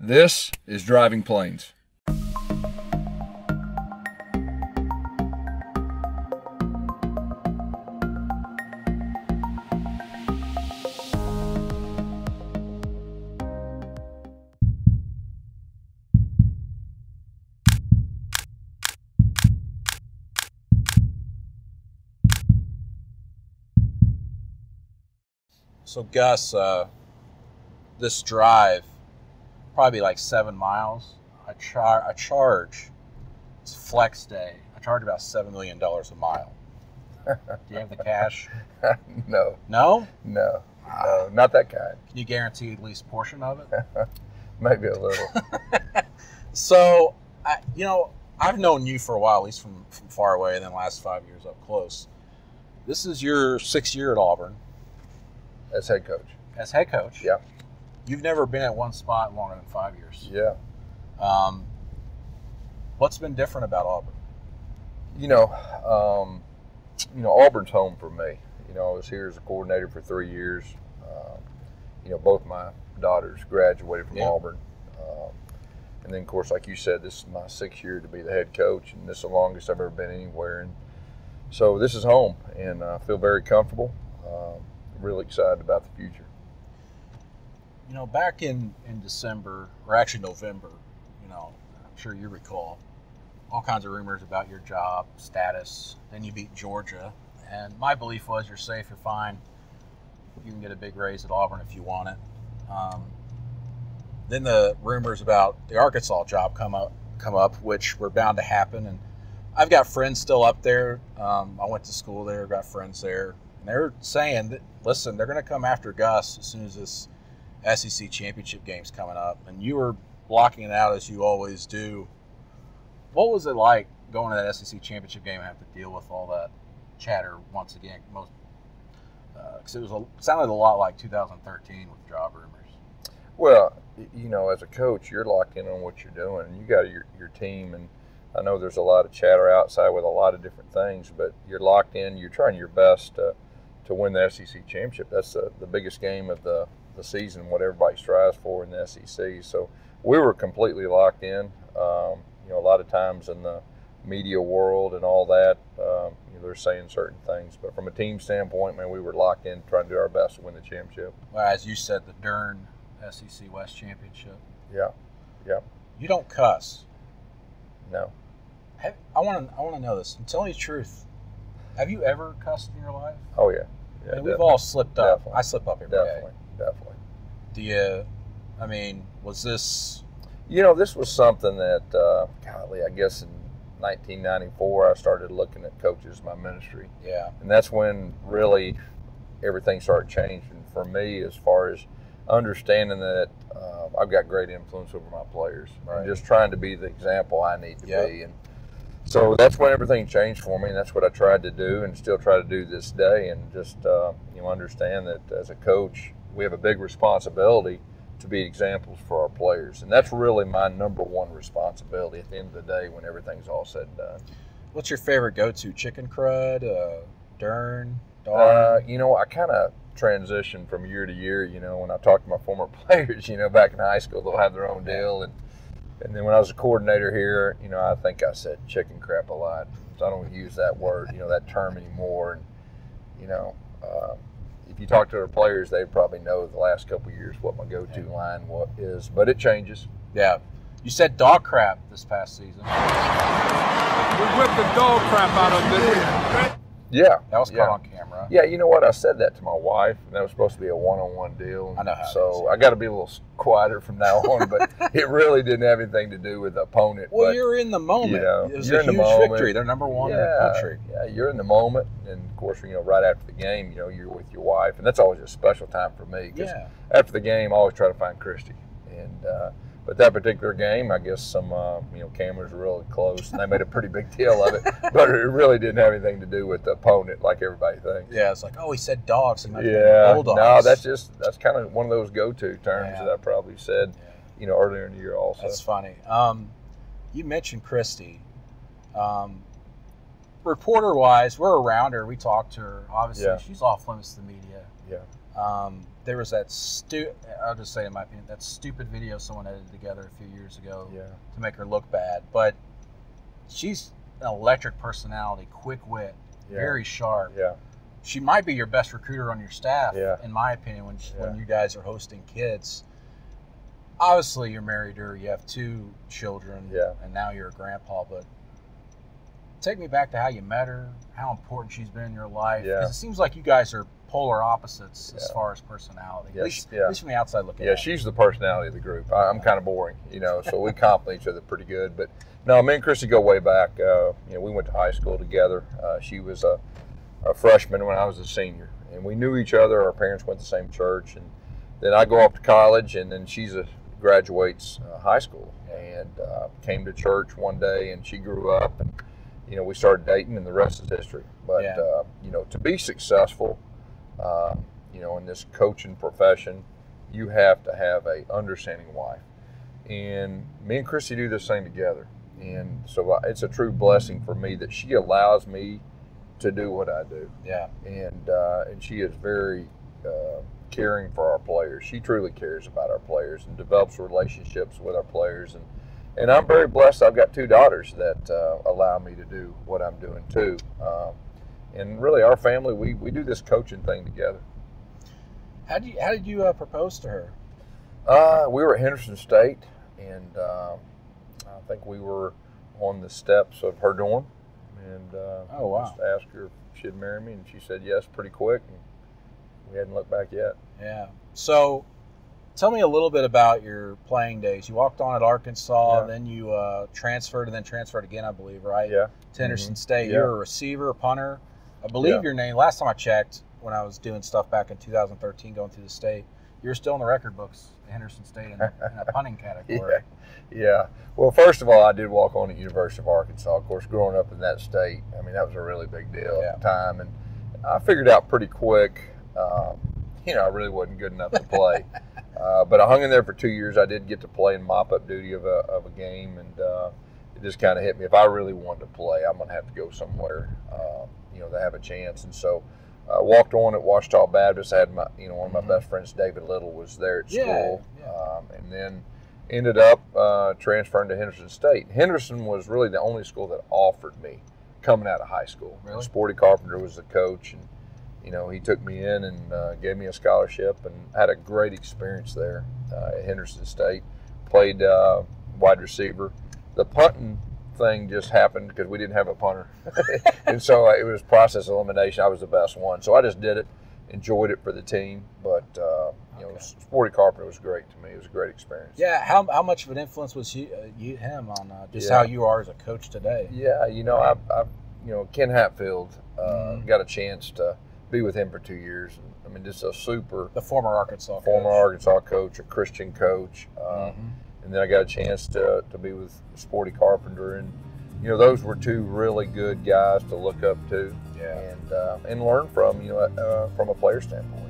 This is Driving Planes. So Gus, this drive, probably like 7 miles. I charge. It's flex day. I charge about $7 million a mile. Do you have the cash? No. No? No, not that kind. Can you guarantee at least a portion of it? Maybe a little. So, I've known you for a while, at least from far away, and then the last 5 years up close. This is your 6th year at Auburn. As head coach. As head coach? Yeah. You've never been at one spot longer than 5 years. Yeah. What's been different about Auburn? Auburn's home for me. I was here as a coordinator for 3 years. Both my daughters graduated from Auburn. And then, of course, like you said, this is my 6th year to be the head coach, and this is the longest I've ever been anywhere. And so this is home, and I feel very comfortable. Really excited about the future. Back in December, or actually November, I'm sure you recall, all kinds of rumors about your job status. Then you beat Georgia, and my belief was you're safe, you're fine. You can get a big raise at Auburn if you want it. Then the rumors about the Arkansas job come up, which were bound to happen. And I've got friends still up there. I went to school there, got friends there. And they're saying that, listen, they're going to come after Gus as soon as this SEC championship game's coming up. And you were blocking it out as you always do. What was it like going to that SEC championship game and have to deal with all that chatter once again? Because it sounded a lot like 2013 with job rumors. Well, as a coach, you're locked in on what you're doing, and you got your team. And I know there's a lot of chatter outside with a lot of different things, but you're locked in. You're trying your best to win the SEC championship. That's the biggest game of the season, what everybody strives for in the SEC. So we were completely locked in. A lot of times in the media world and all that, they're saying certain things. But from a team standpoint, man, we were locked in trying to do our best to win the championship. Well, as you said, the Dern SEC West Championship. Yeah. You don't cuss. No. I want to know this. And tell me the truth. Have you ever cussed in your life? Oh, yeah. We've all slipped up. Definitely. I slip up every day. Definitely. Was this... this was something that, I guess in 1994, I started looking at coaches in my ministry. Yeah. And that's when really everything started changing for me as far as understanding that I've got great influence over my players. Right. And just trying to be the example I need to be. And so that's when everything changed for me, and that's what I tried to do and still try to do this day. And just understand that as a coach, we have a big responsibility to be examples for our players. And that's really my number one responsibility at the end of the day when everything's all said and done. What's your favorite go-to? Chicken crud, Dern, I kind of transition from year to year. When I talk to my former players, back in high school, they'll have their own deal. And then when I was a coordinator here, I think I said chicken crap a lot. So I don't use that word, that term anymore. And, if you talk to our players, they probably know the last couple of years what my go-to line is, but it changes. Yeah. You said dog crap this past season. We whipped the dog crap out of this. Yeah. That was caught on camera. Yeah, you know what? I said that to my wife, and that was supposed to be a one-on-one deal. I know how so I got to be a little quieter from now on, but it really didn't have anything to do with the opponent. Well, you're in the moment. It was a huge victory. They're number one in the country. Yeah, you're in the moment, and of course, right after the game, you're with your wife, and that's always a special time for me. Because after the game, I always try to find Christy, and but that particular game, I guess some cameras were really close, and they made a pretty big deal of it. But it really didn't have anything to do with the opponent, like everybody thinks. Yeah, it's like, he said dogs. He might Bulldogs. No, that's kind of one of those go-to terms that I probably said, earlier in the year also. That's funny. You mentioned Christy. Reporter-wise, we're around her. We talked to her. Obviously, she's off limits to the media. Yeah. There was that I'll just say in my opinion, that stupid video someone edited together a few years ago to make her look bad. But she's an electric personality, quick wit, very sharp. Yeah. She might be your best recruiter on your staff, in my opinion, when you guys are hosting kids. Obviously, you're married to her. You have 2 children, and now you're a grandpa. But take me back to how you met her, how important she's been in your life. Because it seems like you guys are polar opposites as far as personality. At least from the outside looking in. Yeah, she's the personality of the group. I'm kind of boring, so we complement each other pretty good. But no, me and Christy go way back. We went to high school together. She was a freshman when I was a senior, and we knew each other. Our parents went to the same church, and then I go off to college, and then she graduates high school, and came to church one day, and she grew up, and we started dating, and the rest is history. But to be successful, in this coaching profession, you have to have a understanding wife, and me and Christy do this thing together, and so it's a true blessing for me that she allows me to do what I do. And she is very caring for our players. She truly cares about our players and develops relationships with our players. And I'm very blessed. I've got 2 daughters that allow me to do what I'm doing too. And really, our family, we do this coaching thing together. How did you propose to her? We were at Henderson State, and I think we were on the steps of her dorm. And just asked her if she'd marry me, and she said yes pretty quick, and we hadn't looked back yet. Yeah. So tell me a little bit about your playing days. You walked on at Arkansas, then you transferred, and then transferred again, I believe, right? Yeah. To Henderson State. You're a receiver, a punter. I believe your name, last time I checked, when I was doing stuff back in 2013 going through the state, you're still in the record books at Henderson State in a punting category. Yeah. Well, first of all, I did walk on at University of Arkansas. Of course, growing up in that state, I mean, that was a really big deal at the time. And I figured out pretty quick, I really wasn't good enough to play. But I hung in there for 2 years. I did get to play in mop-up duty of a game, and it just kind of hit me. If I really wanted to play, I'm going to have to go somewhere, to have a chance. And so I walked on at Ouachita Baptist. I had my, one of my best friends, David Little, was there at school. And then ended up transferring to Henderson State. Henderson was really the only school that offered me coming out of high school. Really? Sporty Carpenter was the coach, and he took me in and gave me a scholarship, and had a great experience there at Henderson State. Played wide receiver. The punting thing just happened because we didn't have a punter, and so it was process elimination. I was the best one, so I just did it. Enjoyed it for the team, but Sporty Carpenter was great to me. It was a great experience. Yeah, how much of an influence was him on just how you are as a coach today? Yeah, I Ken Hatfield got a chance to be with him for 2 years. I mean, just the former Arkansas coach, a Christian coach, and then I got a chance to be with Sporty Carpenter, and those were 2 really good guys to look up to, and learn from, from a player standpoint.